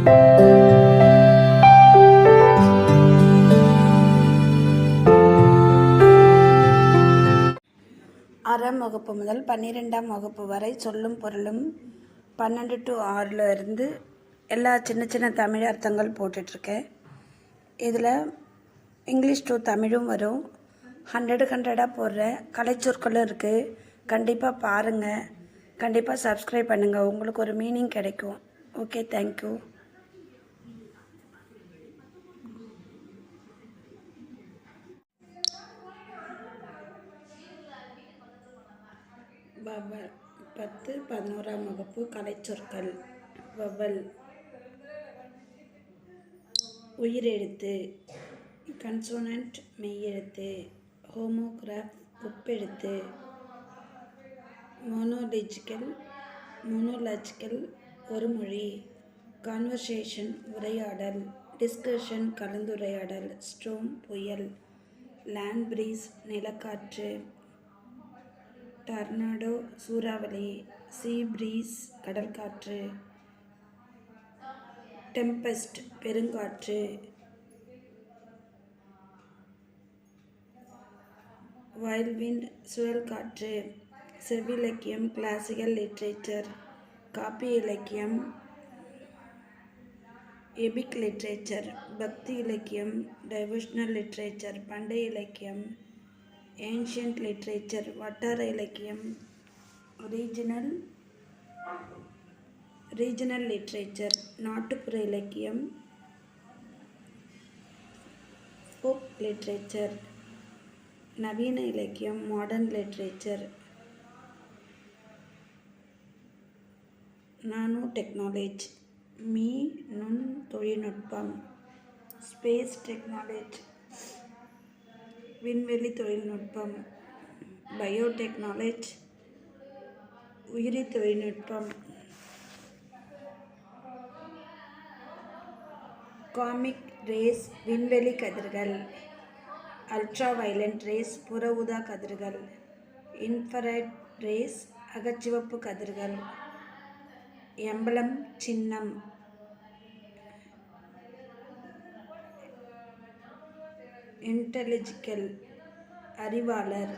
ஆறாம் வகுப்பு முதல் 12ஆம் வகுப்பு வரை சொல்லும் பொருளும் 12 to 6 இருந்து எல்லா சின்ன சின்ன தமிழ் அர்த்தங்கள் போட்டுட்ருக்கேன். இதில் இங்கிலீஷ் டு தமிழும் வரும். 100 போடுறேன். கலைச்சொற்களும் இருக்குது. கண்டிப்பாக பாருங்கள். கண்டிப்பாக சப்ஸ்கிரைப் பண்ணுங்கள். உங்களுக்கு ஒரு மீனிங் கிடைக்கும். Okay, thank you. வவல் 10 11ஆம் வகுப்பு கலைச்சொற்கள். வவல் உயிரெழுத்து, கன்சோனன்ட் மெய்யெழுத்து, ஹோமோகிராஃப் ஒப்பெழுத்து, மோனோலாஜிக்கல் ஒரு மொழி, கான்வர்சேஷன் உரையாடல், டிஸ்கஷன் கலந்துரையாடல், ஸ்டோம் புயல், லேண்ட் பிரீஸ் நிலக்காற்று, டர்னாடோ சூறாவளி, சீ பிரீஸ் கடற்காற்று, டெம்பெஸ்ட் பெருங்காற்று, வைல்ட்விண்ட் சுழல் காற்று. செவ்விலக்கியம் கிளாசிக்கல் லிட்ரேச்சர், காப்பி இலக்கியம் எபிக் லிட்ரேச்சர், பக்தி இலக்கியம் டிவோஷனல் லிட்ரேச்சர், பண்டைய இலக்கியம் ஏன்ஷியன்ட் லிட்ரேச்சர், வட்டார இலக்கியம் ரீஜனல் லிட்ரேச்சர், நாட்டுப்புற இலக்கியம் ஃபோக் லிட்ரேச்சர், நவீன இலக்கியம் மாடர்ன் லிட்ரேச்சர், நானோ டெக்னாலஜி நுண் தொழில்நுட்பம், ஸ்பேஸ் டெக்னாலஜி விண்வெளி தொழில்நுட்பம், பயோடெக்னாலஜி உயிரி தொழில்நுட்பம், காமிக் ரேஸ் விண்வெளி கதிர்கள், அல்ட்ரா வயலண்ட் ரேஸ் புற ஊதா கதிர்கள், இன்ஃப்ராரெட் ரேஸ் அகச்சிவப்பு கதிர்கள், எம்பளம் சின்னம், இன்டெலிஜிக்கல் அறிவாளர்,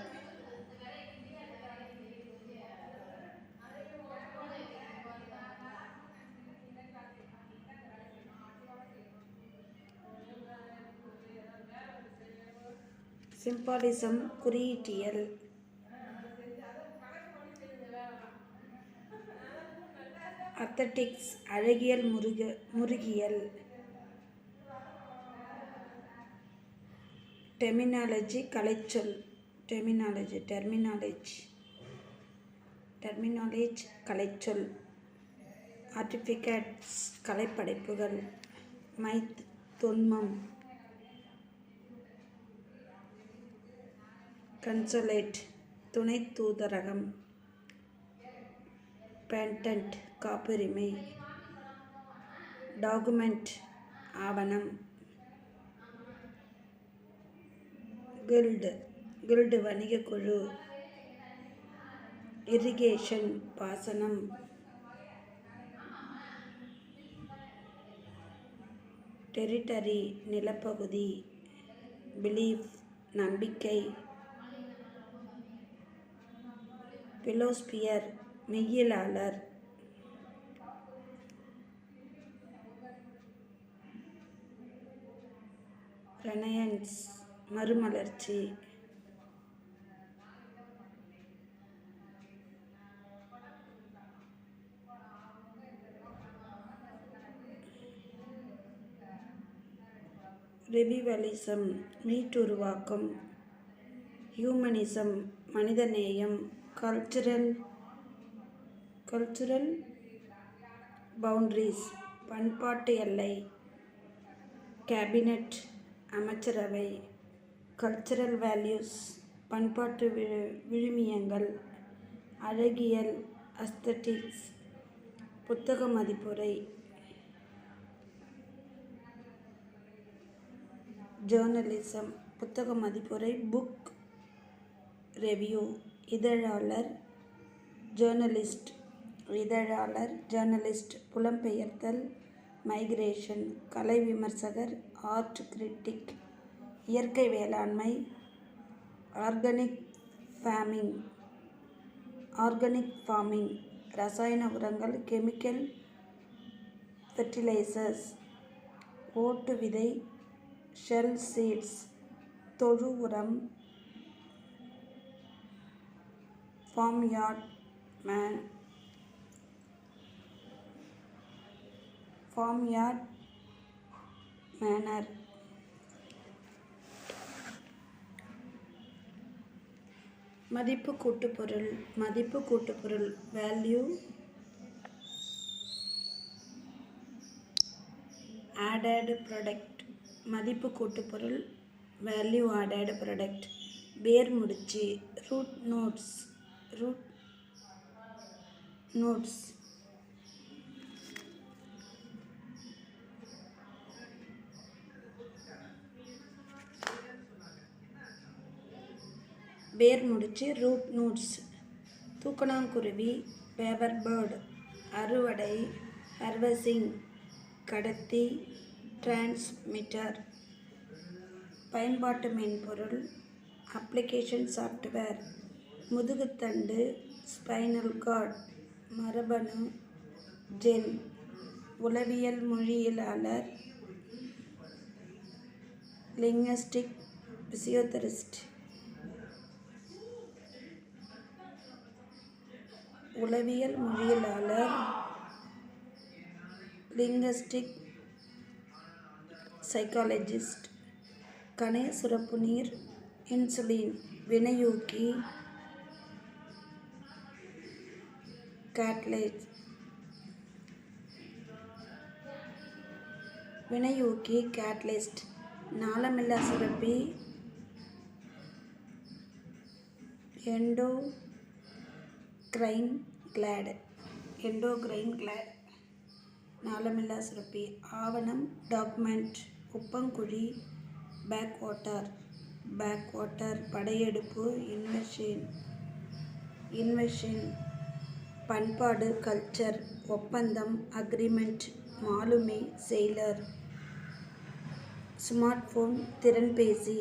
சிம்பாலிசம் குறியீட்டியல், அத்தட்டிக்ஸ் அழகியல் முருகியல், டெர்மினாலஜி கலைச்சொல், டெர்மினாலஜி கலைச்சொல், ஆர்டிஃபிகேட்ஸ் கலைப்படைப்புகள், மைத் தொன்மம், கன்சுலேட் துணை தூதரகம், பேட்டன்ட் காப்புரிமை, டாக்குமெண்ட் ஆவணம், கில்டு வணிக குழு, இரிகேஷன் பாசனம், டெரிட்டரி நிலப்பகுதி, பிலீஃப் நம்பிக்கை, பிலோஸ்பியர் மெய்யியலாளர், ரெனயன்ஸ் மறுமலர்ச்சி, ரிவிவலிசம் மீட்டுருவாக்கம், ஹியூமனிசம் மனிதநேயம், கல்ச்சுரல் பவுண்டரிஸ் பண்பாட்டு எல்லை, கேபினட் அமைச்சரவை, கல்ச்சுரல் வேல்யூஸ் பண்பாட்டு விழுமியங்கள், அழகியல் அஸ்தட்டிக்ஸ், புத்தக மதிப்புரை, ஜேர்னலிசம் புத்தக மதிப்புரை, புக் ரெவ்யூ, இதழாளர் ஜேர்னலிஸ்ட், புலம்பெயர்த்தல், மைக்ரேஷன், கலை விமர்சகர், ஆர்ட் கிரிட்டிக், இயற்கை வேளாண்மை, ஆர்கானிக் ஃபார்மிங், ரசாயன உரங்கள், கெமிக்கல் ஃபெர்டிலைசர்ஸ், ஓட்டு விதை, ஷெல் சீட்ஸ், தொழு உரம், ஃபார்ம்யார்ட் மேனர். மதிப்பு கூட்டுப்பொருள் வேல்யூ ஆடட் ப்ராடக்ட். மதிப்பு கூட்டுப்பொருள் வேல்யூ ஆடட் ப்ராடக்ட். வேர் முடிச்சு ரூட் நோட்ஸ். வேர் முடிச்சு ரூட் நோட்ஸ். தூக்கணாங்குருவி பேப்பர் பேர்டு. அறுவடை ஹார்வெஸ்டிங். கடத்தி டிரான்ஸ்மிட்டர். பயன்பாட்டு மென்பொருள் அப்ளிகேஷன் சாஃப்ட்வேர். முதுகுத்தண்டு ஸ்பைனல் கார்டு. மரபணு ஜென். உளவியல் மொழியியலாளர் லிங்குஸ்டிக் பிசியோதெரபிஸ்ட். உளவியல் மொழியியலாளர் லிங்குஸ்டிக் சைக்காலஜிஸ்ட். கணைய சுரப்பு நீர் இன்சுலின். வினையூக்கி கேட்டலிஸ்ட். நாளமில்லா சுரப்பி எண்டோக்ரைன் கிளாண்ட். நாளமில்லா சுரப்பி. ஆவணம் டாக்குமெண்ட். உப்பங்குழி பேக்வாட்டர். படையெடுப்பு இன்வெஷன். பண்பாடு கல்ச்சர். ஒப்பந்தம் அக்ரிமெண்ட். மாலுமி செயிலர். ஸ்மார்ட்போன் திறன்பேசி.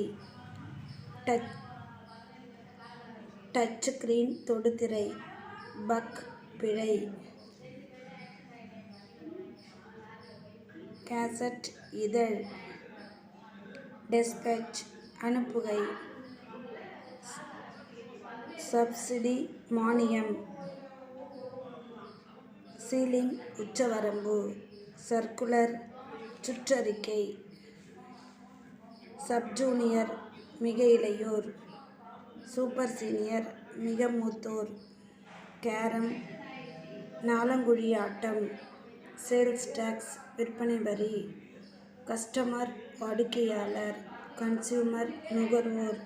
டச் ஸ்கிரீன் தொடுதிரை. பக் பிழை. கேசட் இதழ். டெஸ்பேட்ச் அனுப்புகை. சப்சிடி மானியம். சீலிங் உச்சவரம்பு. சர்க்குலர் சுற்றறிக்கை. சப்ஜூனியர் மிக இளையோர். சூப்பர் சீனியர் மிக மூத்தோர். கேரம் நாலங்குழி ஆட்டம். சேல்ஸ் டாக்ஸ் விற்பனை வரி. கஸ்டமர் வாடிக்கையாளர். கன்சியூமர் நுகர்வோர்.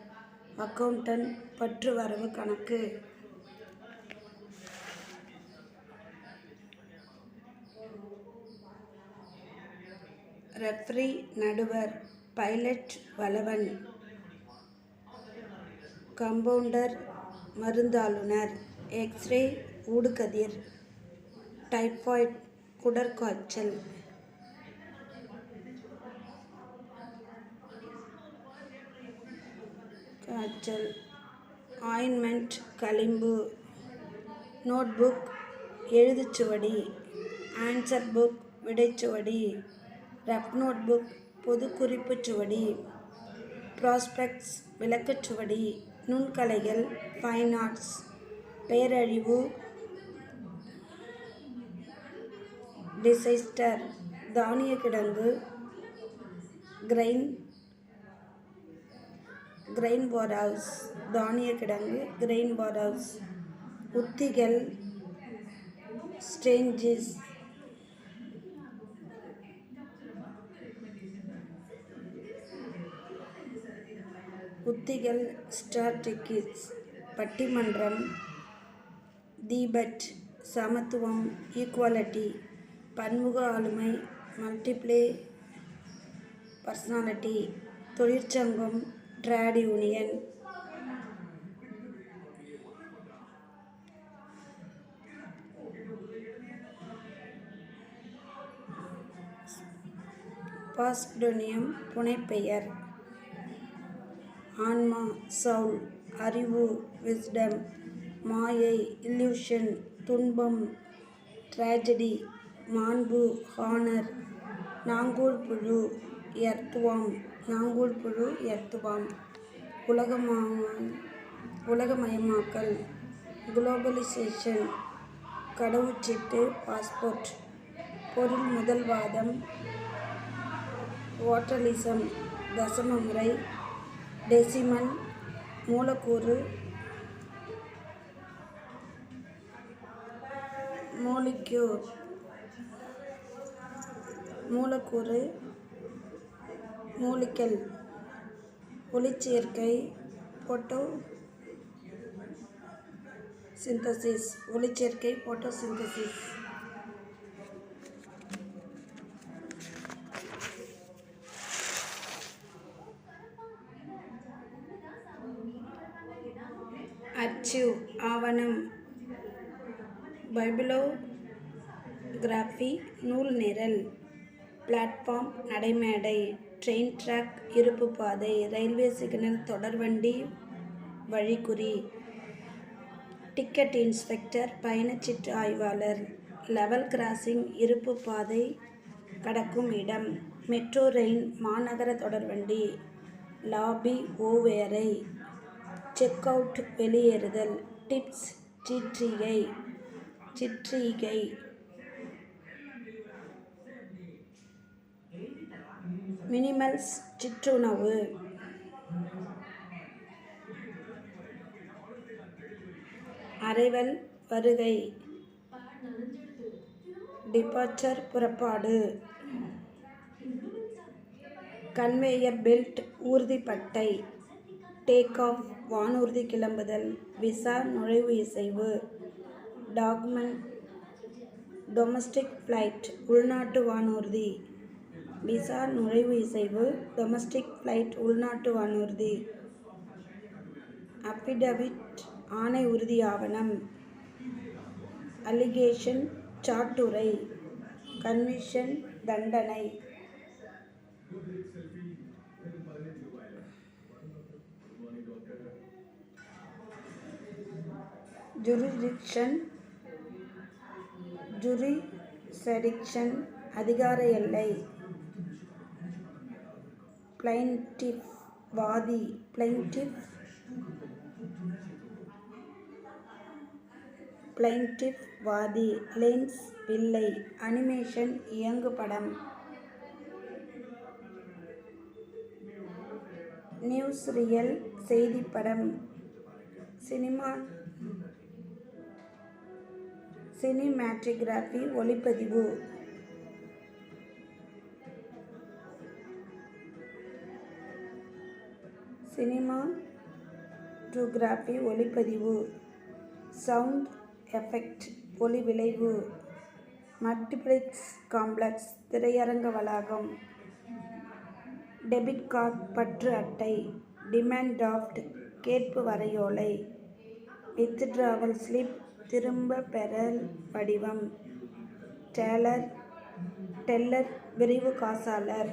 அக்கவுண்டன்ட் பற்று வரவு கணக்கு. ரெஃப்ரி நடுவர். பைலட் வளவன். கம்பவுண்டர் மருந்தாளுநர். எக்ஸ்ரே ஊடுகதிர். டைபாய்டு குடற்காய்ச்சல். ஆயின்மெண்ட் களிம்பு. நோட்புக் எழுதுச்சுவடி. ஆன்சர் புக் விடைச்சுவடி. ரஃப் நோட்புக் பொதுக்குறிப்புச்சுவடி. ப்ராஸ்பெக்ட்ஸ் விளக்கச்சுவடி. நுண்கலைகள் ஃபைன் ஆர்ட்ஸ். பேரழிவு டிசைஸ்டர். தானிய கிடங்கு கிரெயின் பார்ஹவுஸ். உத்திகள் ஸ்டேஞ்சஸ். உத்திகள் ஸ்ட்ராட்டஜிஸ். பட்டிமன்றம் டிபேட். சமத்துவம் ஈக்குவாலிட்டி. பன்முக ஆளுமை மல்டிப்ளே பர்சனாலிட்டி. தொழிற்சங்கம் ட்ரேட் யூனியன். பாஸ்டோனியம் புனைப்பெயர். ஆன்மா சவுல், அறிவு விஸ்டம், மாயை இல்லூஷன், துன்பம் ட்ராஜடி, மாண்பு ஹானர், நாங்கூல் புழு எர்த்வாம், நாங்கூல் புழு எர்த்வாம், உலகமயமாக்கல், குளோபலைசேஷன், கடவுச்சீட்டு, பாஸ்போர்ட், பொருள் முதல்வாதம், வாட்டலிசம், தசம முறை, டெசிமல், மூலக்கூறு, மூலக்கூறு, மூலிக்கல், ஒளிச்சேர்க்கை, போட்டோசிந்தசிஸ், ஒளிச்சேர்க்கை, போட்டோசிந்தசிஸ். அச்சு, ஆவணம், பைபிளோகிராஃபி, நூல் நிரல், பிளாட்ஃபார்ம், நடைமேடை, ட்ரெயின் ட்ராக், இருப்பு பாதை, ரயில்வே சிக்னல், தொடர்வண்டி, வழிக்குறி, டிக்கெட் இன்ஸ்பெக்டர், பயணச்சீட்டு ஆய்வாளர், லெவல் கிராசிங், இருப்பு பாதை கடக்கும் இடம், மெட்ரோ ரயில், மாநகர தொடர்வண்டி, லாபி, ஓவேரை, செக் அவுட், வெளியேறுதல், டிப்ஸ், சிற்றீகை, மினிமல்ஸ், சிற்றுணவு, அரைவல், வருகை, டிபார்ச்சர், புறப்பாடு, கன்வேயர் பெல்ட், ஊர்திப்பட்டை, டேக் ஆஃப், வானூர்தி கிளம்புதல், விசா, நுழைவு இசைவு, டாக்குமெண்ட், டொமஸ்டிக் ஃப்ளைட், உள்நாட்டு வானூர்தி, விசா, நுழைவு இசைவு, டொமஸ்டிக் ஃப்ளைட், உள்நாட்டு வானூர்தி, அஃபிடவிட், ஆணை உறுதி ஆவணம், அலிகேஷன், சாட்டுரை, கன்விக்ஷன், தண்டனை, ஜுரிசடிக்ஷன், அதிகார எல்லை, பிளைன்டிஃப், வாதி, பிளைன்டிஃப், வாதி, லென்ஸ், வில்லை, அனிமேஷன், இயங்குபடம், நியூஸ் ரியல், செய்திப்படம், சினிமேட்டோகிராஃபி, ஒளிப்பதிவு, சினிமாட்டோகிராஃபி, ஒளிப்பதிவு, சவுண்ட் எஃபெக்ட், ஒலி விளைவு, மல்டிப்ளெக்ஸ் காம்ப்ளெக்ஸ், திரையரங்க வளாகம், டெபிட் கார்டு, பற்று அட்டை, டிமாண்ட் டிராஃப்ட், கேட்பு வரையோலை, வித்டிராவல் ஸ்லிப், திரும்ப பெறல் படிவம், டெல்லர், விரைவு காசாளர்,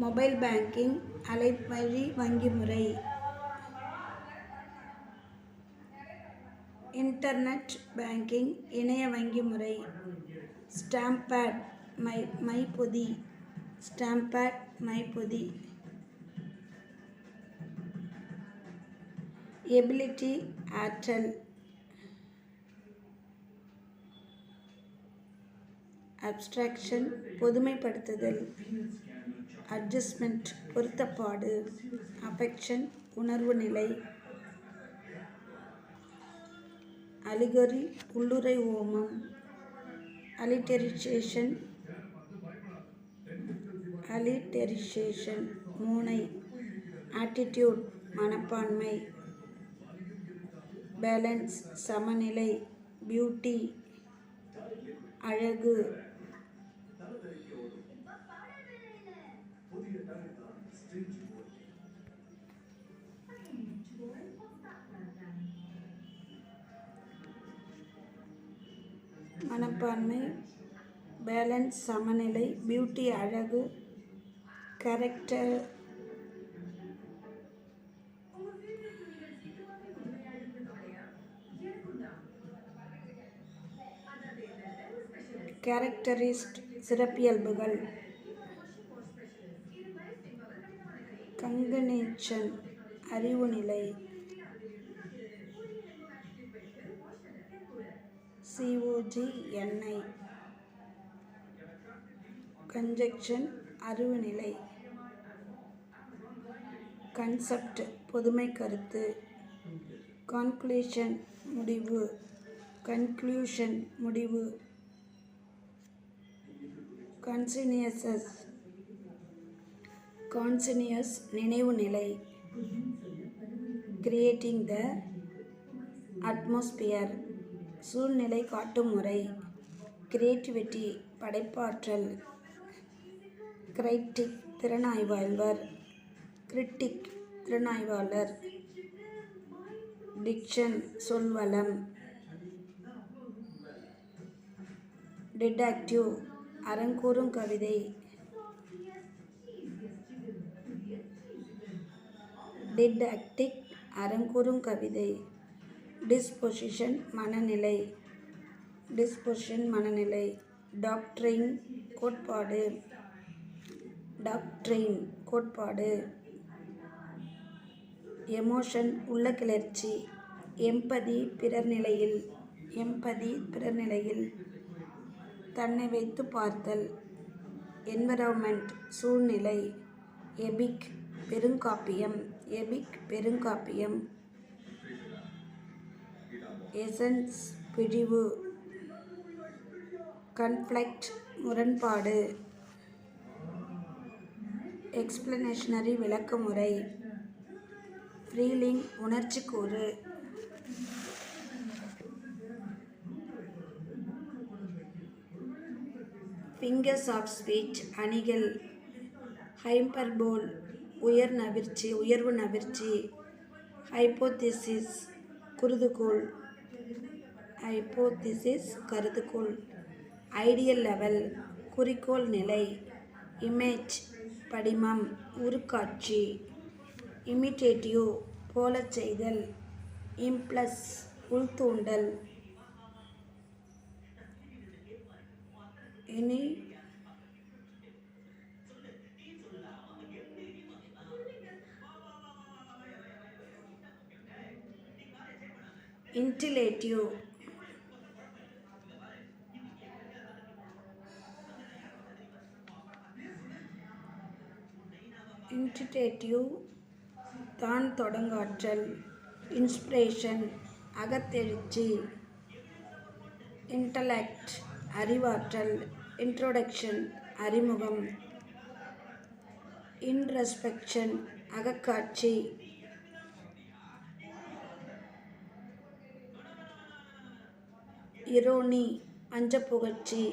மொபைல் பேங்கிங், அலைவழி வங்கி முறை, இன்டர்நெட் பேங்கிங், இணைய வங்கி முறை, ஸ்டாம்பேட், மைப்பொதி, எபிலிட்டி, ஆற்றல், அப்ஸ்ட்ராக்ஷன், பொதுமைப்படுத்துதல், அட்ஜஸ்ட்மெண்ட், பொருத்தப்பாடு, அஃபெக்ஷன், உணர்வு நிலை, அலிகரி, உள்ளுறை ஓமம், அலிட்டெரேஷன், மோனை, ஆட்டிடியூட், மனப்பான்மை, பேலன்ஸ், சமநிலை, பியூட்டி, அழகு, மனப்பான்மை, பேலன்ஸ் சமநிலை, பியூட்டி அழகு, கேரக்டர் கேரக்டரிஸ்ட் சிறப்பியல்புகள், கங்கனேச்சன் அறிவு நிலை, COGNI கன்ஜெக்ஷன் அறிவு நிலை, கன்செப்ட் பொதுமை கருத்து, கான்க்ளூஷன் முடிவு, கன்க்ளூஷன் முடிவு, கான்சினியஸ் நினைவு நிலை, கிரியேட்டிங் த அட்மாஸ்பியர் சூழ்நிலை காட்டும் முறை, கிரியேட்டிவிட்டி படைப்பாற்றல், கிரைட்டிக் திறனாய்வாளர், கிரிட்டிக் திறனாய்வாளர், டிக்ஷன் சொல்வளம், டிடக்டிவ் அறங்கூறும் கவிதை, டிடக்டிக் அறங்கூறும் கவிதை, டிஸ்பொசிஷன் மனநிலை, டாக்ட்ரின் கோட்பாடு, எமோஷன் உள்ள கிளர்ச்சி, எம்பதி பிறர் நிலையில், தன்னை வைத்து பார்த்தல், என்விரான்மெண்ட் சூழ்நிலை, எபிக் பெருங்காப்பியம், எசன்ஸ் பிழிவு, கன்ஃப்ளெக்ட் முரண்பாடு, எக்ஸ்பிளனேஷனரி விளக்கமுறை, ஃபீலிங் உணர்ச்சிக்கூறு, ஃபிங்கர்ஸ் ஆஃப் ஸ்பீச் அணிகள், ஹைப்பர்போல் உயர்வு நவிர்ச்சி, ஹைப்போதிசிஸ் கருதுகோள், ஐடியல் லெவல் குறிக்கோள் நிலை, இமேஜ் படிமம் உருக்காட்சி, இமிட்டேட்டிவ் போலச் செய்தல், இம்ப்ளஸ் உள்தூண்டல், இன்டிலேட்டிவ் தான் தொடங்காற்றல், இன்ஸ்பிரேஷன் அகத்தெழுச்சி, இன்டலெக்ட் அறிவாற்றல், இன்ட்ரோடக்ஷன் அறிமுகம், இன்ட்ரஸ்பெக்ஷன் அகக்காட்சி, இரோனி அஞ்சப்புகழ்ச்சி,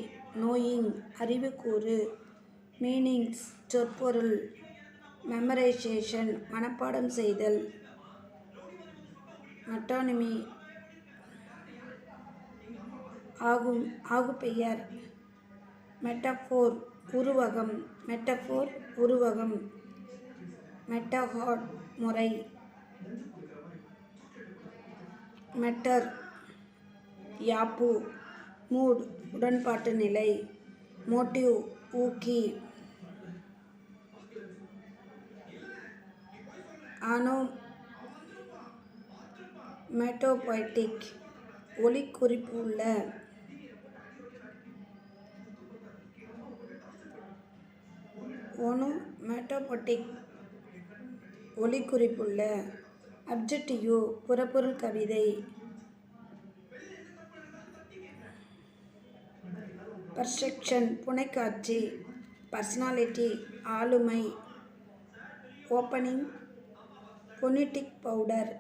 நோயிங் அறிவுக்கூறு, மீனிங்ஸ் சொற்பொருள், மெமரைசேஷன் மனப்பாடம் செய்தல், மெட்டானிமி ஆகுபெயர், மெட்டஃபோர் உருவகம், மெட்டஹாட் முறை, மெட்டர் யாப்பு, மூட் உடன்பாட்டு நிலை, மோட்டிவ் ஊக்கி, ஆனோமேட்டோபொய்டிக் ஒலிக்குறிப்பு உள்ள, ஓனோமேட்டோபொய்டிக் ஒலிக்குறிப்புள்ள, அப்ஜெக்டிவ் புறப்பொருள் கவிதை, பர்செப்ஷன் புனைக்காட்சி, பர்சனாலிட்டி ஆளுமை, ஓப்பனிங் பொனிட்டிக் பவுடர்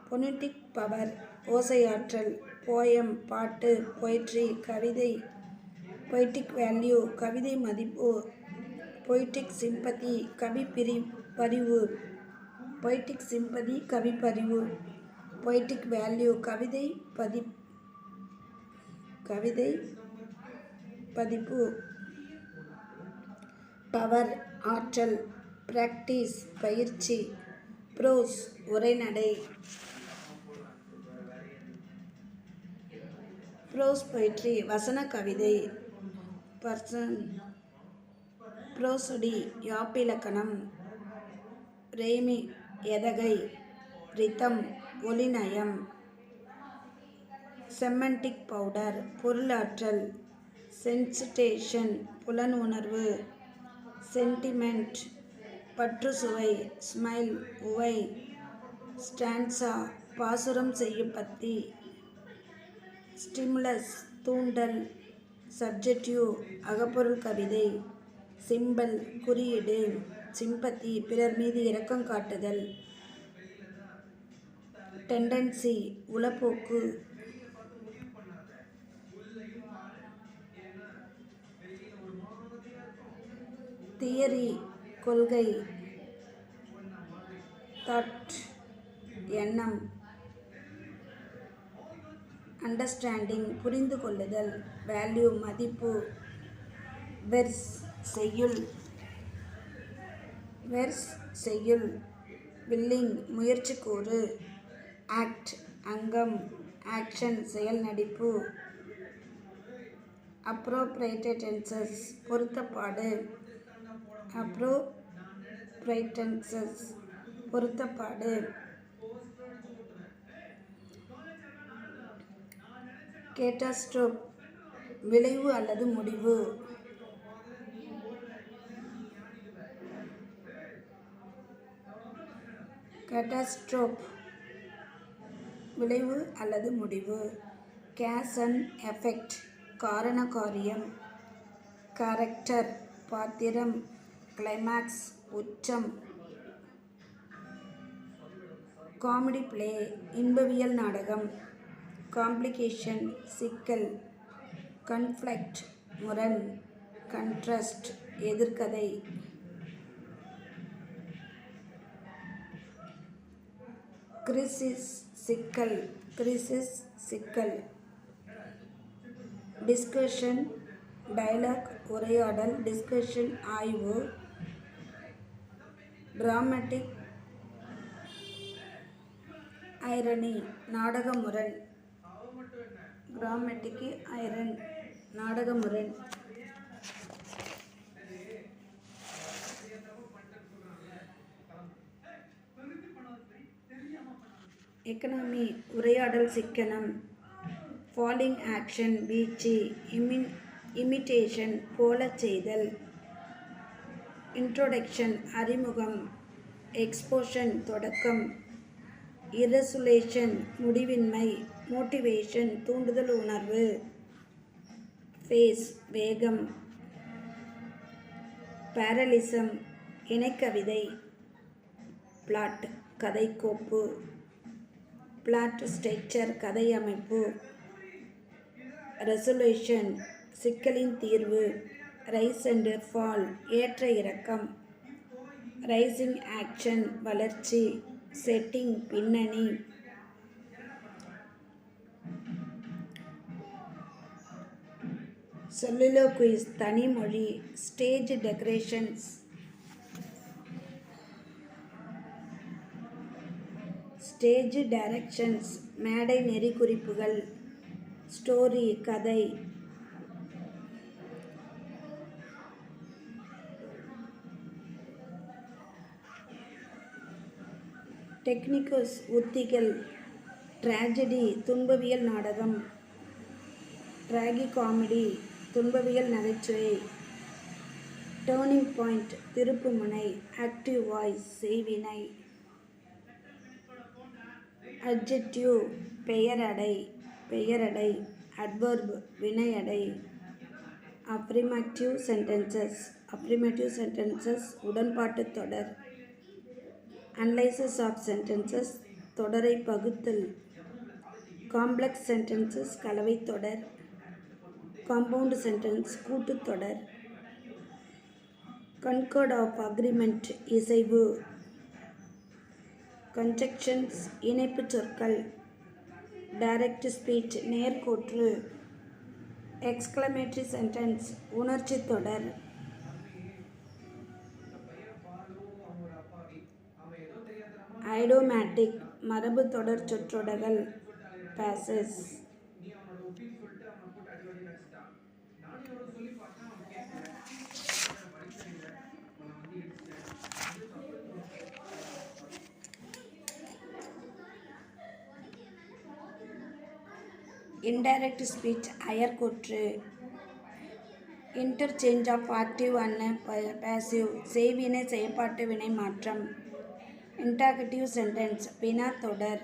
பொனிட்டிக் பவர் ஓசையாற்றல், போயம் பாட்டு, பொய்ட்ரி கவிதை, பொய்டிக் வேல்யூ கவிதை மதிப்பு, பொய்டிக் சிம்பதி கவிப்பரிவு, பொய்டிக் வேல்யூ கவிதை பதிப்பு. பவர் ஆற்றல், பிராக்டிஸ் பயிற்சி, ப்ரோஸ் உரைநடை, ப்ரோஸ் பொய்ட்ரி வசன கவிதை, பர்சன் ப்ரோசொடி யாப்பிலக்கணம், ரேமி எதகை, ரிதம் ஒலிநயம், செமண்டிக் பவுடர் பொருளாற்றல், சென்சிட்டேஷன் புலன் உணர்வு, சென்டிமெண்ட் பற்றுசுவை, ஸ்மைல் உவை, ஸ்டான்சா பாசுரம் செய்யும் பத்தி, ஸ்டிமுலஸ் தூண்டல், சப்ஜெக்டிவ் அகப்பொருள் கவிதை, சிம்பல் குறியீடு, சிம்பத்தி பிறர் மீது இரக்கம் காட்டுதல், டெண்டன்சி உளப்போக்கு, தியரி கொள்கை, தாட் எண்ணம், அண்டர்ஸ்டாண்டிங் புரிந்து கொள்ளுதல், வேல்யூ மதிப்பு, வெர்ஸ் செய்யுள், வில்லிங் முயற்சிக்கூறு, ஆக்ட் அங்கம், ஆக்ஷன் செயல் நடிப்பு, அப்ரோப்ரைட்டன்சஸ் பொருத்தப்பாடு, கேட்டாஸ்ட்ரோப் விளைவு அல்லது முடிவு, கேஸ் அண்ட் எஃபெக்ட் காரண காரியம், கேரக்டர் பாத்திரம், கிளைமாக்ஸ் உச்சம், காமெடி பிளே இன்பவியல் நாடகம், காம்ப்ளிகேஷன் சிக்கல், கன்ஃப்ளெக்ட் முரண், கன்ட்ரஸ்ட் எதிர்கதை, கிரிசிஸ் சிக்கல், டிஸ்கஷன் டயலாக் உரையாடல், டிஸ்கஷன் ஆய்வு, டிராமாட்டிக் ஐரணி நாடக முரண், எக்கனாமி உரையாடல் சிக்கனம், ஃபாலிங் ஆக்ஷன் வீழ்ச்சி, இமிட்டேஷன் போலச் செய்தல், இன்ட்ரோடக்ஷன் அறிமுகம், எக்ஸ்போஷன் தொடக்கம், இரசுலேஷன் முடிவின்மை, மோட்டிவேஷன் தூண்டுதல் உணர்வு, ஃபேஸ் வேகம், பேரலிசம் இணைக்கவிதை, பிளாட் கதைக்கோப்பு, பிளாட் ஸ்ட்ரக்சர் கதை அமைப்பு, ரெசல்யூஷன் சிக்கலின் தீர்வு, ரைஸ் அண்ட் ஃபால் ஏற்ற இறக்கம், ரைசிங் ஆக்ஷன் வளர்ச்சி, செட்டிங் பின்னணி, சொல்லிலோக்விஸ் தனிமொழி, ஸ்டேஜ் டெக்கரேஷன்ஸ், ஸ்டேஜ் டைரக்ஷன்ஸ் மேடை நெறிக்குறிப்புகள், ஸ்டோரி கதை, டெக்னிக்கஸ் உத்திகள், ட்ராஜடி துன்பவியல் நாடகம், ட்ராகிகாமெடி துன்பவியல் நகைச்சுவை, டேர்னிங் பாயிண்ட் திருப்புமுனை, ஆக்டிவ் வாய்ஸ் செய்வினை, அட்ஜெக்டிவ் பெயரடை, அட்வர்ப் வினையடை, அஃப்ரிமேட்டிவ் சென்டென்சஸ் உடன்பாட்டுத் தொடர், அனலைசிஸ் ஆஃப் சென்டென்சஸ் தொடரை பகுத்தல், காம்ப்ளெக்ஸ் சென்டென்சஸ் கலவைத் தொடர், காம்பவுண்ட் சென்டென்ஸ் கூட்டுத் தொடர், கன்கார்ட் ஆஃப் அக்ரிமெண்ட் இசைவு, கன்ஜெக்ஷன்ஸ் இணைப்புச் சொற்கள். டைரக்ட் ஸ்பீச் நேர்கூற்று. எக்ஸ்கிளமேட்டரி சென்டென்ஸ் உணர்ச்சித் தொடர். ஐடோமேட்டிக் மரபு தொடர் சொற்றொடர்கள். பேசஸ். இன்டைரக்ட் ஸ்பீச் அயர்கூற்று. Interchange of active and passive செய்வினை செயற்பாட்டு வினை மாற்றம். இன்டராக்டிவ் சென்டென்ஸ் வினா தொடர்.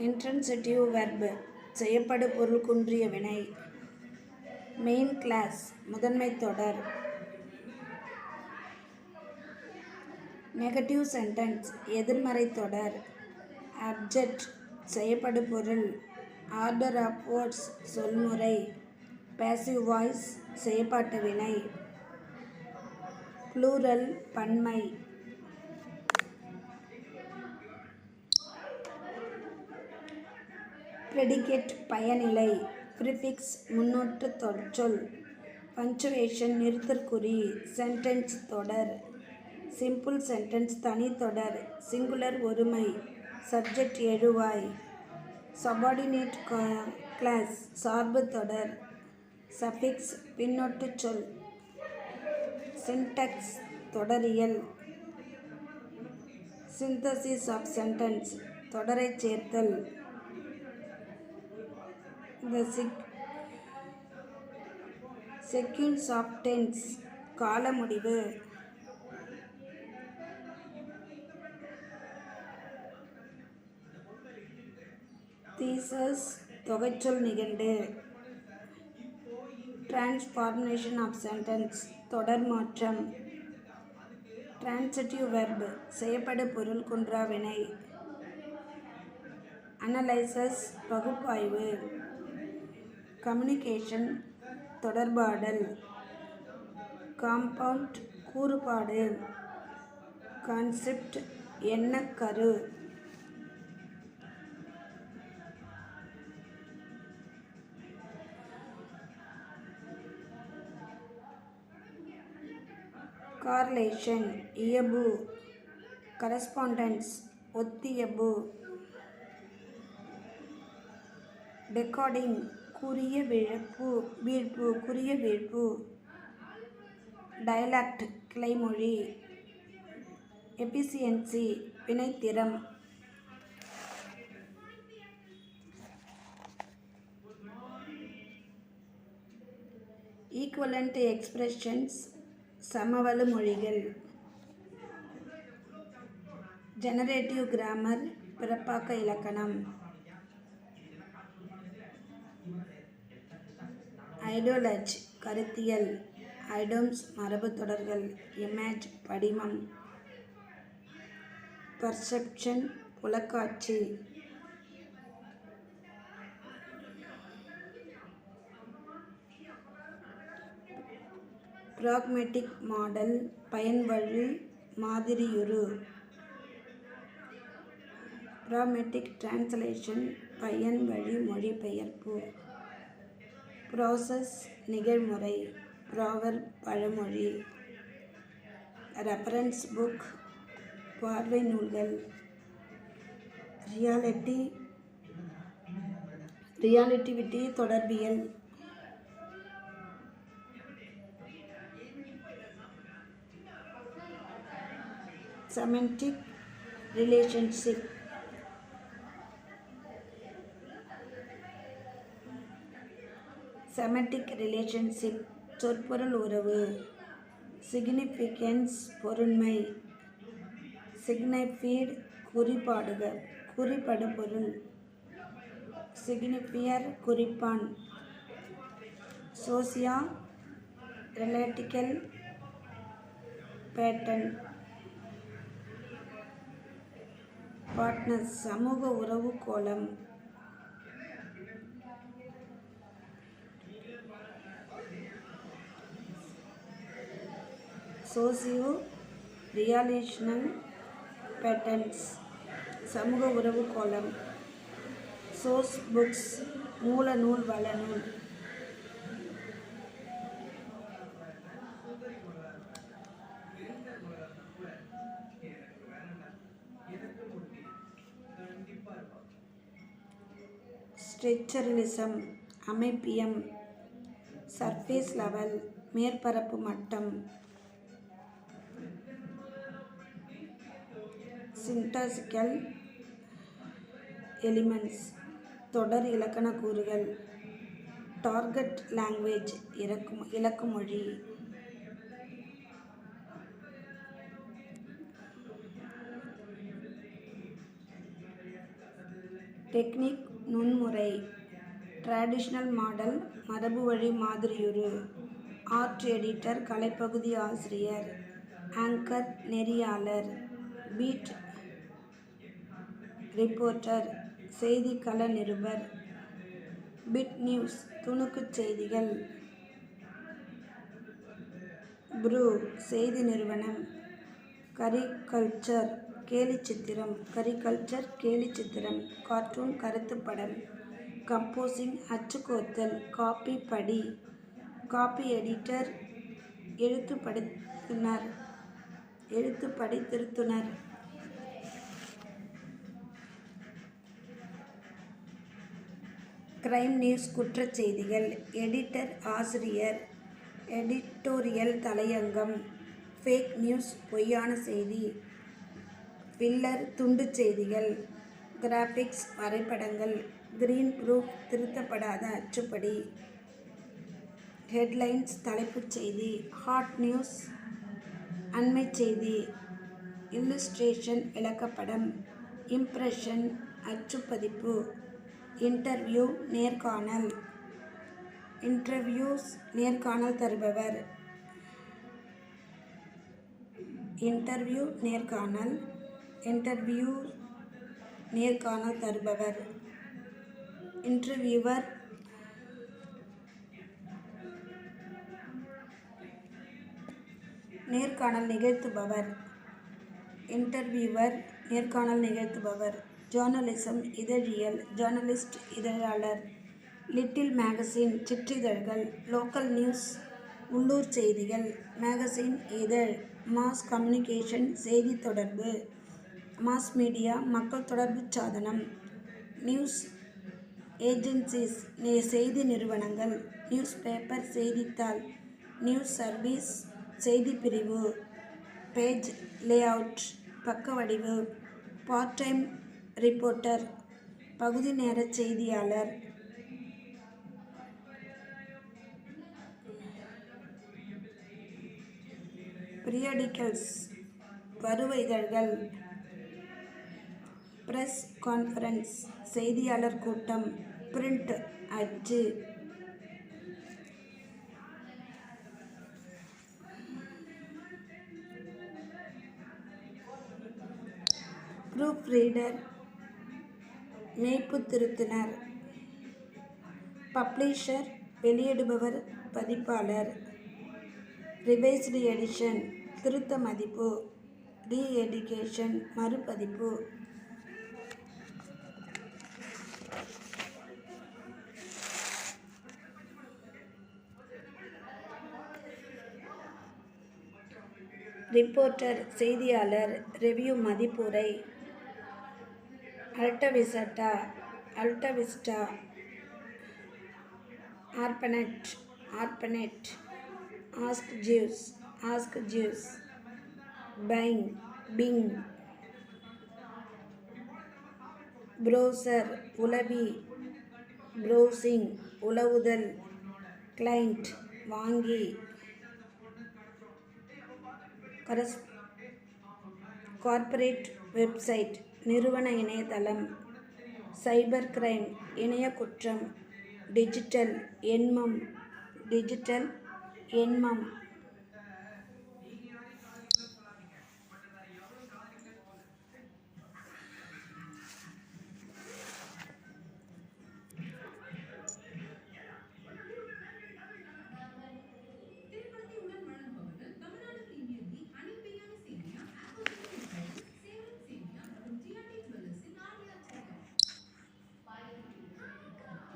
இன்ட்ரான்சிட்டிவ் வெர்ப் செய்யப்படு பொருள் குன்றிய வினை. மெயின் கிளாஸ் முதன்மை தொடர். நெகட்டிவ் சென்டென்ஸ் எதிர்மறை தொடர். அப்ஜெக்ட் செய்யப்படு பொருள். ஆர்டர் ஆஃப் வேர்ட்ஸ் சொல்முறை. பாசிவ் வாய்ஸ் செயற்பாட்டு வினை. ப்ளூரல் பன்மை. ப்ரெடிகேட் பயனிலை. ப்ரிஃபிக்ஸ் முன்னொட்டு சொல். பங்க்சுவேஷன் நிறுத்தற்குறி. சென்டென்ஸ் தொடர். சிம்பிள் சென்டென்ஸ் தனித்தொடர். சிங்குலர் ஒருமை. சப்ஜெக்ட் எழுவாய். சபார்டினேட் கிளாஸ் சார்பு தொடர். சஃபிக்ஸ் பின்னொட்டுச் சொல். சின்டாக்ஸ் தொடரியல். சிந்தசிஸ் ஆஃப் சென்டென்ஸ் தொடரைச் சேர்த்தல். த செக்யூன்ஸ் ஆஃப் டென்ஸ் கால முடிவு. தீசஸ் தொகைச்சொல் நிகண்டு. டிரான்ஸ்ஃபார்மேஷன் ஆஃப் சென்டென்ஸ் தொடர் மாற்றம். டிரான்சிட்டிவ் வெர்ப் செய்யப்படு பொருள் குன்றா வினை. அனலைசஸ் பகுப்பாய்வு. கம்யூனிகேஷன் தொடர்பாடல். காம்பவுண்ட் கூறுபாடு. கான்செப்ட் எண்ணக்கரு. கார்லேஷன் இயைபு. கரஸ்பாண்டன்ஸ் ஒத்தியைபு. டெகாடிங் குறிய வீழ்ப்பு. டயலாக்ட் கிளைமொழி. எபிசியன்சி வினைத்திறம். ஈக்குவலண்ட் எக்ஸ்பிரஷன்ஸ் சமவள மொழிகள். ஜெனரேட்டிவ் கிராமர் பிறப்பாக்க இலக்கணம். ஐடியாலஜி கருத்தியல். ஐடம்ஸ் மரபு தொடர்கள். இமேஜ் படிமம். பர்செப்ஷன் புலக்காட்சி. பிராக்மெட்டிக் மாடல் பயன்வழி மாதிரியுரு. பிராக்மெட்டிக் டிரான்ஸ்லேஷன் பயன்வழி மொழிபெயர்ப்பு. ப்ராசஸ் நிகழ்முறை. ப்ராவர்ப் பழமொழி. ரெஃபரன்ஸ் புக் பார்வை நூல்கள். ரியாலிட்டிவிட்டி தொடர்பியல். Semantic relationship. செமன்டிக் ரிலேஷன்ஷிப் சொற்பொருள் உறவு. சிக்னிஃபிகன்ஸ் பொருண்மை. சிக்னிஃபைட் குறிப்படு பொருள். சிக்னிஃபையர் குறிப்பான். Social relational pattern. பார்ட்னர்ஸ் சமூக உறவு கோலம். சோசியோ ரியாலிஷனல் பேட்டர்ன்ஸ், சமூக உறவு கோலம், சோர்ஸ் புக்ஸ், மூல நூல் வளநூல், ஸ்ட்ரக்சரலிசம், அமைப்பியம், சர்ஃபேஸ் லெவல், மேற்பரப்பு மட்டம், சின்டாக்சிக்கல் எலிமெண்ட்ஸ், தொடர் இலக்கண கூறுகள், டார்கெட் லாங்குவேஜ், இலக்கு மொழி, டெக்னிக் நுண்முறை, ட்ரெடிஷ்னல் மாடல் மரபு வழி மாதிரியுரு, ஆர்ட் எடிட்டர் கலைப்பகுதி ஆசிரியர், ஆங்கர் நெறியாளர், பீட் ரிப்போர்ட்டர் செய்திக்கள நிருபர், பிட் நியூஸ் துணுக்குச் செய்திகள், ப்ரூ செய்தி நிறுவனம், கரிகல்ச்சர் கேலிச்சித்திரம், கார்ட்டூன் கருத்துப்படம், கம்போசிங் அச்சுக்கோத்தல், காப்பி படி, காப்பி எடிட்டர் எழுத்துப்படி திருத்துனர், கிரைம் நியூஸ் குற்றச் செய்திகள், எடிட்டர் ஆசிரியர், எடிட்டோரியல் தலையங்கம், ஃபேக் நியூஸ் பொய்யான செய்தி, ஃபில்லர் துண்டுச் செய்திகள், கிராபிக்ஸ் வரைபடங்கள், கிரீன் ப்ரூஃப் திருத்தப்படாத அச்சுப்படி, ஹெட்லைன்ஸ் தலைப்புச் செய்தி, ஹாட் நியூஸ் அண்மைச் செய்தி, இல்லுஸ்ட்ரேஷன் விளக்கப்படம், இம்ப்ரெஷன் அச்சுப்பதிப்பு, இன்டர்வியூ நேர்காணல் தருபவர், இன்டர்வியூவர், நேர்காணல் நிகழ்த்துபவர், ஜேர்னலிசம் இதழியல், ஜேர்னலிஸ்ட் இதழாளர், லிட்டில் மேகசின் சிற்றிதழ்கள், லோக்கல் நியூஸ் உள்ளூர் செய்திகள், மேகசின் இதழ், மாஸ் கம்யூனிகேஷன் செய்தி தொடர்பு, மாஸ் மீடியா மக்கள் தொடர்பு சாதனம், நியூஸ் ஏஜென்சிஸ் செய்தி நிறுவனங்கள், நியூஸ் பேப்பர் செய்தித்தாள், நியூஸ் சர்வீஸ் செய்திப்பிரிவு, பேஜ் லேஅவுட் பக்கவடிவு, பார்ட் டைம் ரிப்போர்ட்டர் பகுதி நேர செய்தியாளர், பீரியாடிக்கல்ஸ் பருவ இதழ்கள், பிரஸ் கான்ஃபரன்ஸ் செய்தியாளர் கூட்டம், பிரிண்ட் அச்சு, ப்ரூஃப் ரீடர் மெய்ப்பு திருத்துனர், பப்ளிஷர் வெளியிடுபவர் பதிப்பாளர், ரிவைஸ்டு எடிஷன் திருத்த மதிப்பு, ரீஎடிஷன் மறுபதிப்பு, ரிப்போர்ட்டர் செய்தியாளர், ரெவ்யூ மதிப்புரை, AltaVista, ARPANET, Ask Jeeves, Bing, browser உலவி, ப்ரௌசிங் உலவுதல், கிளையண்ட் வாங்கி, கார்ப்பரேட் வெப்சைட் நிறுவன இணையதளம், சைபர் கிரைம் இணைய குற்றம், டிஜிட்டல் எண்மம்,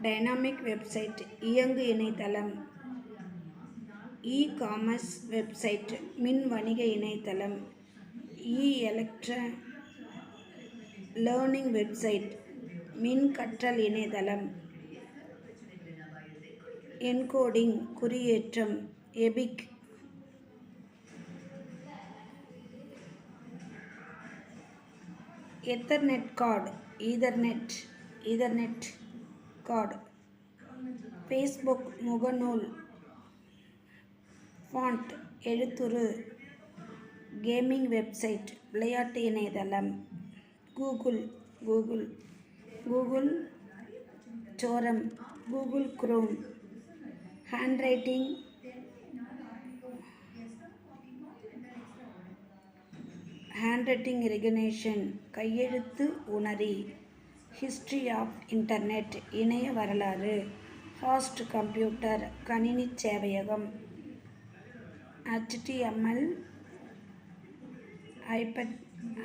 டைனாமிக் வெப்சைட் இயங்கு இணையதளம். இ-காமர்ஸ் வெப்சைட் மின் வணிக இணையதளம். லேர்னிங் வெப்சைட் மின் கற்றல் இணையதளம். என்கோடிங் குறியேற்றம் epic. Ethernet card ethernet card. Facebook முகநூல். ஃபாண்ட் எழுத்துரு. கேமிங் வெப்சைட் விளையாட்டு இணையதளம். கூகுள் சோரம். Google Chrome. ஹேண்ட்ரைட்டிங் ரெகக்னிஷன் கையெழுத்து உணரி. ஹிஸ்டரி ஆஃப் இன்டர்நெட் இணைய வரலாறு. ஹாஸ்ட் கம்ப்யூட்டர் கணினி சேவையகம். HTML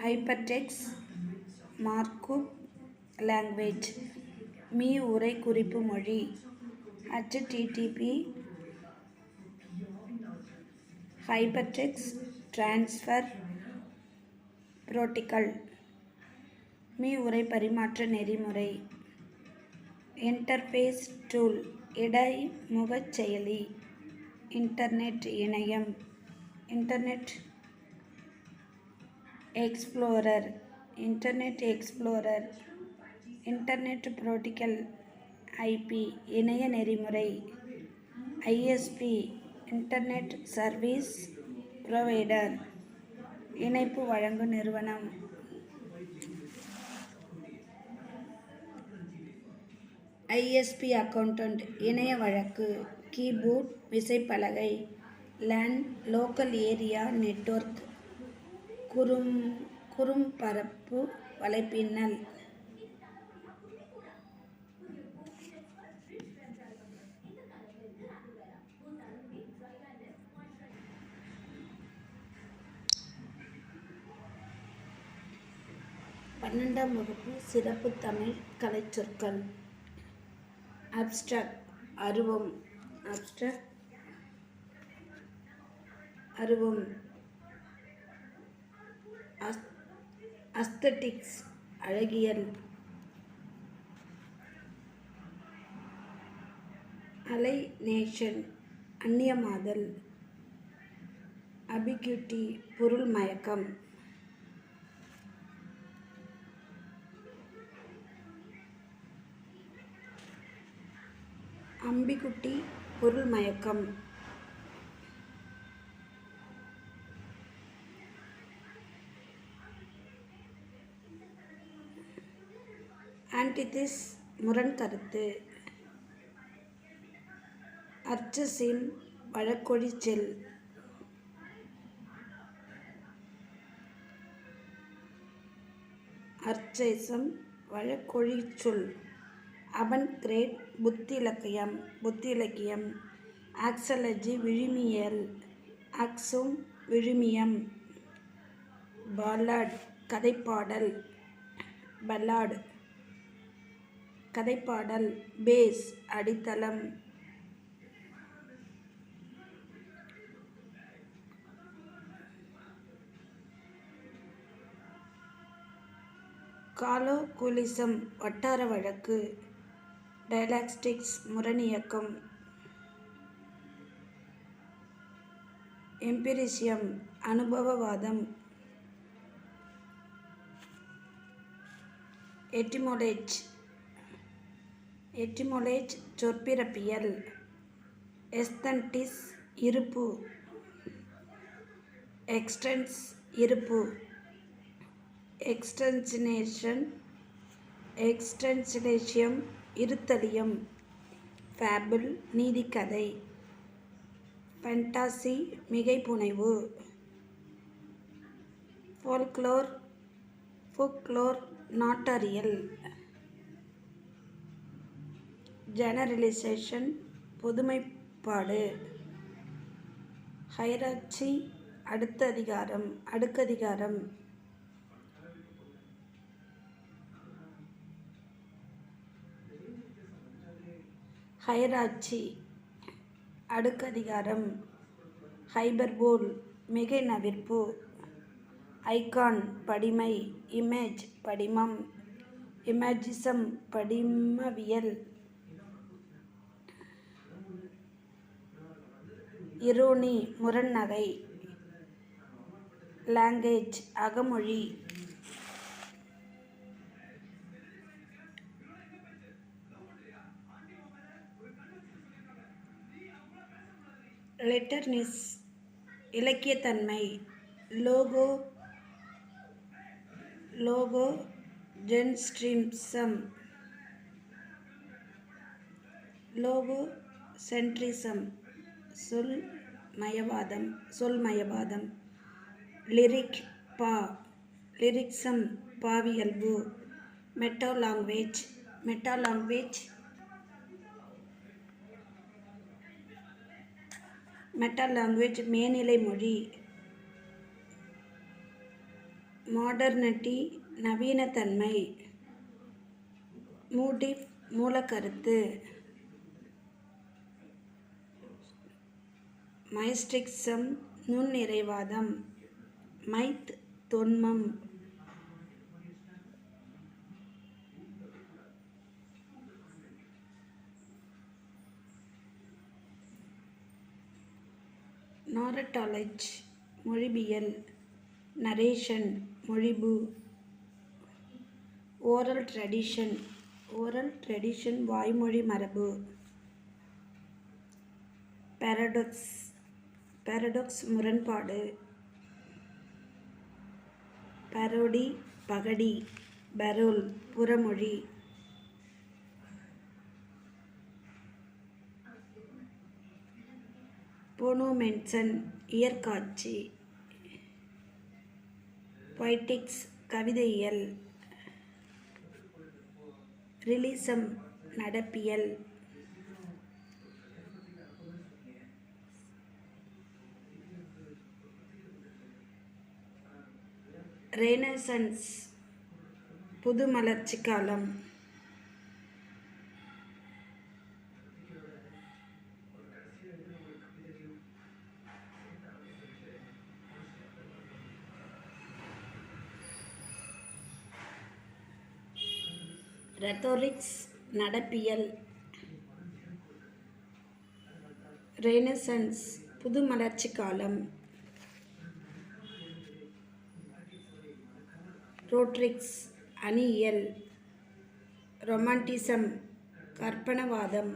hypertext markup language me உரை குறிப்பு மொழி. HTTP hypertext transfer protocol me உரை பரிமாற்ற நெறிமுறை. இன்டர்ஃபேஸ் டூல் இடைமுகச் செயலி. இன்டர்நெட் இணையம். Internet explorer. Internet protocol IP இணைய நெறிமுறை. ISP இன்டர்நெட் சர்வீஸ் புரோவைடர் இணைப்பு வழங்கும் நிறுவனம். ISP அக்கவுண்டன்ட் இணைய வழக்கு. கீபோர்ட் விசைப்பலகை. LAN local area network. குறும்பரப்பு வலைப்பின்னல். பன்னெண்டாம் வகுப்பு சிறப்பு தமிழ் கலைச்சொற்கள். அப்ஸ்ட்ராக்ட் அருவம். அஸ்தெட்டிக்ஸ் அழகியல். அலைனேஷன் அந்நியமாதல். அபிக்யூட்டி பொருள் மயக்கம். அம்பிகுட்டி பொருள் மயக்கம். ஆன்டிதிஸ் முரண் கருத்து. அர்ச்சசின் வழக்கொழி செல். அர்ச்சேசம் வழக்கொழிச் சொல். அவன்கிரேட் புத்தியிலக்கியம். ஆக்சாலஜி விழுமியல். ஆக்சோம் விழுமியம். பால்லாட் கதைப்பாடல். பேஸ் அடித்தளம். காலோகுலிசம் வட்டார வழக்கு. டயலாக்டிக்ஸ் முரணியக்கம். எம்பிரிசியம் அனுபவவாதம். எட்டிமோலேஜ் சொற்பிறப்பியல். எஸ்தன்டிஸ் இருப்பு. எக்ஸ்டென்ஸ் இருப்பு. எக்ஸ்டென்சிலேஷம் இருத்தலியம். ஃபேபிள் நீதிக்கதை. ஃபேண்டாசி மிகைப்புனைவு. ஃபோக்லோர் நாட்டாரியல். ஜெனரலைசேஷன் பொதுமைப்பாடு. ஹைரார்ச்சி அடுக்கதிகாரம். ஹைரார்ச்சி அடுக்கதிகாரம், ஹைபர்போல் மிகை நவிர்ப்பு, ஐகான் படிமை, இமேஜ் படிமம், இமேஜிசம் படிமவியல், இரோனி முரண்நகை, லாங்குவேஜ் அகமொழி, லெட்டர்னிஸ் இலக்கியத்தன்மை, லோகோ சென்ட்ரிசம் சொல்மயவாதம், லிரிக்சம் பாவியல்பு, மெட்டாலாங்குவேஜ் மேனிலை மொழி, மாடர்னிட்டி நவீனத்தன்மை, மூடிஃப் மூலக்கருத்து, மைஸ்டிக்சம் நுண்ணிறைவாதம், மைத் தொன்மம், நாரட்டாலஜி மொழிபியல், நரேஷன் மொழிபு, ஓரல் ட்ரெடிஷன் வாய்மொழி மரபு, பாரடாக்ஸ் முரண்பாடு, பரோடி பகடி, பரோல் புறமொழி, போனோமென்சன் இயற்காட்சி, பொய்டிக்ஸ் கவிதையியல், ரிலிசம் நடப்பியல், ரெனெசன்ஸ் புதுமலர்ச்சி காலம், ரெத்தோரிக்ஸ் நடப்பியல், ரெனெசன்ஸ் புதுமலர்ச்சி காலம், ரோட்ரிக்ஸ் அணியியல், ரொமான்டிசம் கற்பனவாதம்,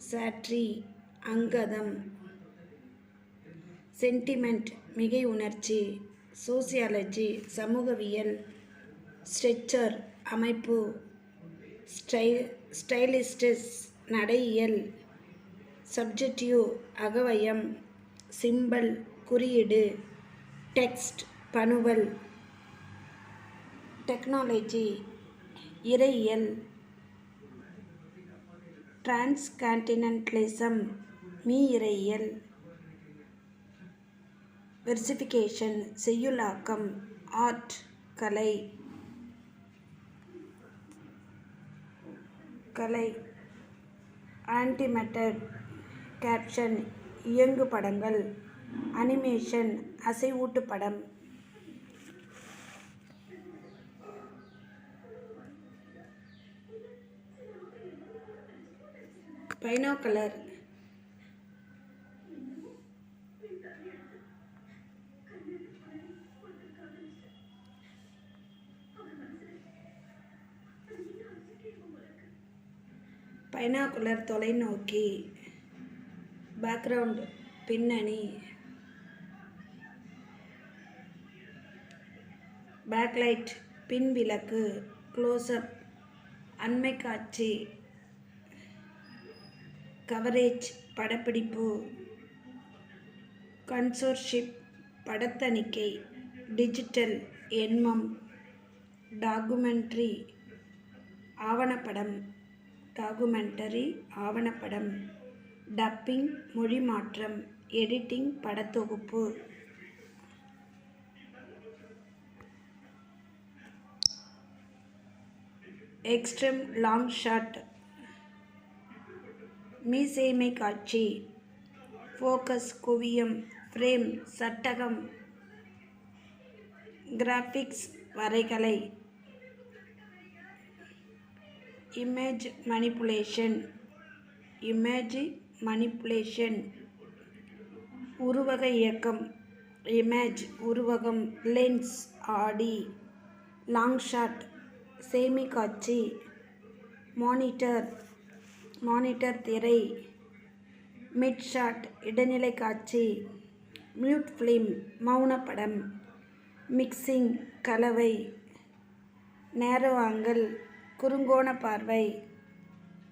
சாட்ரி அங்கதம், சென்டிமெண்ட் மிகை உணர்ச்சி, சோசியாலஜி சமூகவியல், ஸ்ட்ரக்சர் அமைப்பு, ஸ்டைலிஸ்டிக்ஸ் நடையியல், சப்ஜெக்டிவ் அகவயம், சிம்பல் குறியீடு, டெக்ஸ்ட் பணுவல், டெக்னாலஜி இறையியல், டிரான்ஸ்கான்டினென்டலிசம் மீஇறையியல், வெர்சிஃபிகேஷன் செய்யுளாக்கம், ஆர்ட் கலை, ஆன்டிமெட்டட் கேப்ஷன் இயங்கு படங்கள், அனிமேஷன் அசைவூட்டு படம், பைனாகுலர் தொலைநோக்கி, பேக்ரவுண்ட் பின்னணி, பேக்லைட் பின்விளக்கு, க்ளோஸ்அப் அண்மை காட்சி, கவரேஜ் படப்பிடிப்பு, கன்சோர்ஷிப் படத்தணிக்கை, டிஜிட்டல் எண்மம், டாக்குமெண்ட்ரி ஆவணப்படம், டப்பிங் மொழி மாற்றம், எடிட்டிங் படத்தொகுப்பு, எக்ஸ்ட்ரீம் லாங் ஷாட் மீசேமை காட்சி, ஃபோகஸ், குவியம், ஃப்ரேம், சட்டகம், கிராஃபிக்ஸ், வரைகலை, இமேஜ் மனிப்புலேஷன், உருவக இயக்கம், இமேஜ், உருவகம், லென்ஸ், ஆடி, லாங் ஷாட், சேமி காட்சி, மானிட்டர் திரை, மிட் ஷாட், இடைநிலை காட்சி, மியூட் ஃபிலிம், மௌனப்படம், மிக்சிங், கலவை, நேரோ ஆங்கிள், குறுங்கோண பார்வை,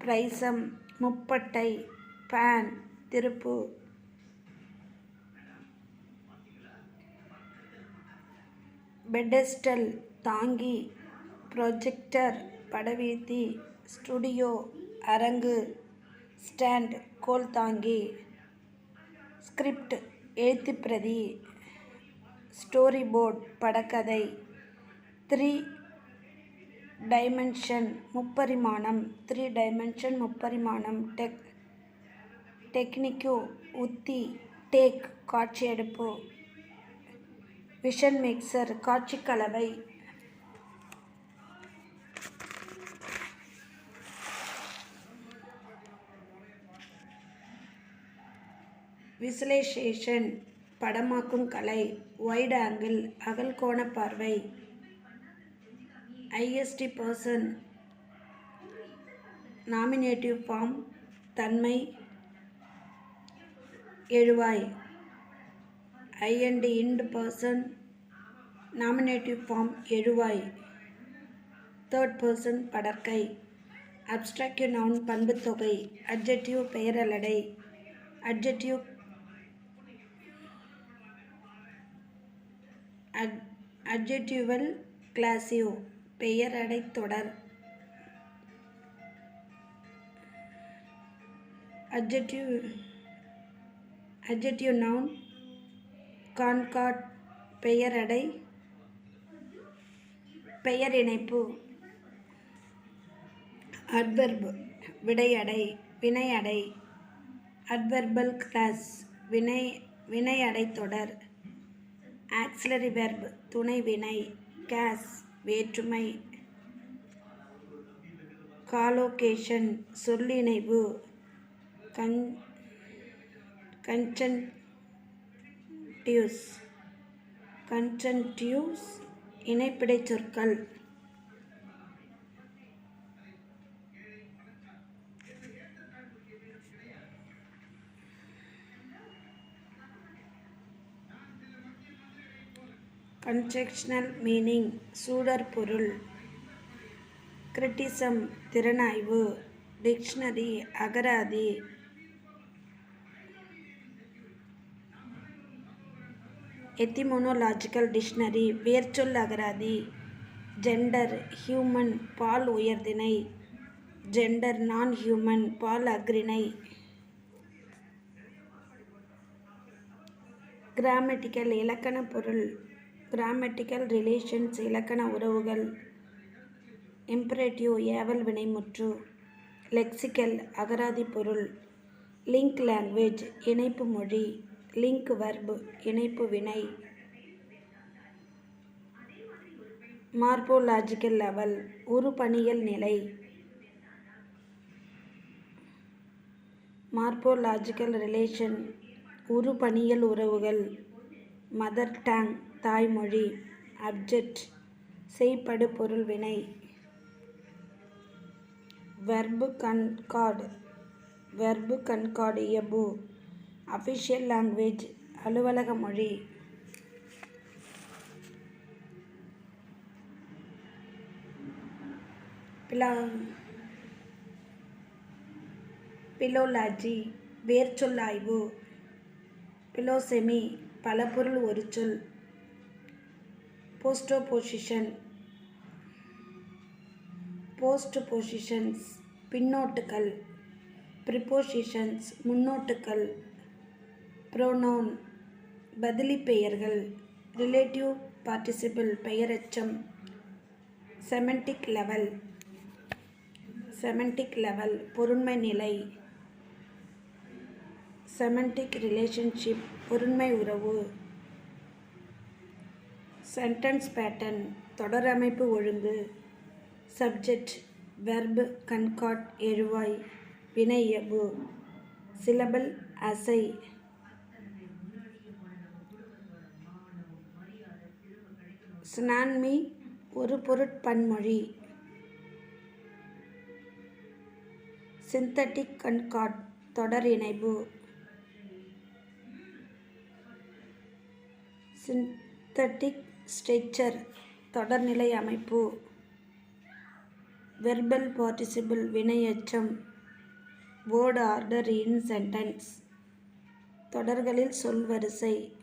பிரைசம், முப்பட்டை, பேன், திருப்பு, பெடஸ்டல், தாங்கி, ப்ரொஜெக்டர், படவீதி, ஸ்டுடியோ, அரங்கு, ஸ்டாண்ட், கோல் தாங்கி, ஸ்கிரிப்ட், எழுத்துப்பிரதி, ஸ்டோரி போர்ட், படக்கதை, 3 டைமென்ஷன் முப்பரிமாணம், டெக்னிக்கு, உத்தி, டேக், காட்சியெடுப்பு, விஷன் மிக்சர், காட்சி கலவை, விசுவலைசேஷன், படமாக்கும் கலை, வைட் ஆங்கிள், அகல்கோண பார்வை, ஐஎஸ்டி பர்சன், நாமினேட்டிவ் ஃபார்ம், தன்மை, எழுவாய், இண்ட் பர்சன், நாமினேட்டிவ் ஃபார்ம், எழுவாய், third person, படர்க்கை, அப்ஸ்ட்ராக்டிவ் noun, பண்புத்தொகை, adjective, பெயரலடை, adjectival கிளாசிவ், பெயரடை தொடர், adjective noun, concord, பெயரடை, பெயரிணைப்பு, adverb, வினையடை, அட்வெர்பல் class, வினையடை தொடர், ஆக்சிலரி வெர்ப், துணை வினை, கேஸ், வேற்றுமை, காலோகேஷன், சொல்லிணைவு, கன்ஜன்டிவ்ஸ், இணைப்பிடைச் சொற்கள், கன்ஜெக்ஷனல் மீனிங், சூழற் பொருள், கிரிட்டிசம், திறனாய்வு, டிக்ஷனரி, அகராதி, எத்திமோனோலாஜிக்கல் டிக்ஷனரி, வேர்ச்சொல் அகராதி, ஜெண்டர், ஹியூமன், பால் உயர்திணை, ஜெண்டர் நான் ஹியூமன், பால் அஃறிணை, கிராமட்டிக்கல், இலக்கண பொருள், கிராமட்டிக்கல் ரிலேஷன்ஸ், இலக்கண உறவுகள், இம்பரேட்டிவ், ஏவல் வினைமுற்று, லெக்சிக்கல், அகராதி பொருள், லிங்க் லாங்குவேஜ், இணைப்பு மொழி, லிங்க் வெர்ப், இணைப்பு வினை, மார்போலாஜிக்கல் லெவல், உருபணியல் நிலை, மார்போலாஜிக்கல் ரிலேஷன், உருபணியல் உறவுகள், மதர் டங், தாய்மொழி, அப்ஜெக்ட், செய்படு பொருள் வினை, வெர்பு கன்கார்ட், இயைபு, அஃபிஷியல் லாங்குவேஜ், அலுவலக மொழி, பிலோலாஜி, வேர்ச்சொல் ஆய்வு, பிலோசெமி, பலபொருள் ஒரு சொல், போஸ்ட்போசிஷன்ஸ், பின்னோட்டுகள், ப்ரிபோசிஷன்ஸ், முன்னோட்டுகள், ப்ரோனவுன், பதிலி பெயர்கள், ரிலேட்டிவ் பார்ட்டிசிபிள், பெயரெச்சம், செமண்டிக் லெவல், பொருண்மை நிலை, செமண்டிக் ரிலேஷன்ஷிப் பொருண்மை உறவு. சென்டென்ஸ் பேட்டர்ன் தொடரமைப்பு ஒழுங்கு. சப்ஜெக்ட் வெர்ப் கன்கார்ட் எழுவாய் வினை இயல்பு. சிலபல் அசை. சினான்மி ஒரு பொருட்பன்மொழி. சிந்தட்டிக் கன்கார்ட் தொடர் இணைப்பு. சிந்தட்டிக் ஸ்ட்ரக்சர் தொடர்நிலை அமைப்பு. வெர்பல் பார்ட்டிசிபிள் வினை எச்சம். வேர்ட் ஆர்டர் இன் சென்டென்ஸ் தொடர்களில் சொல் வரிசை.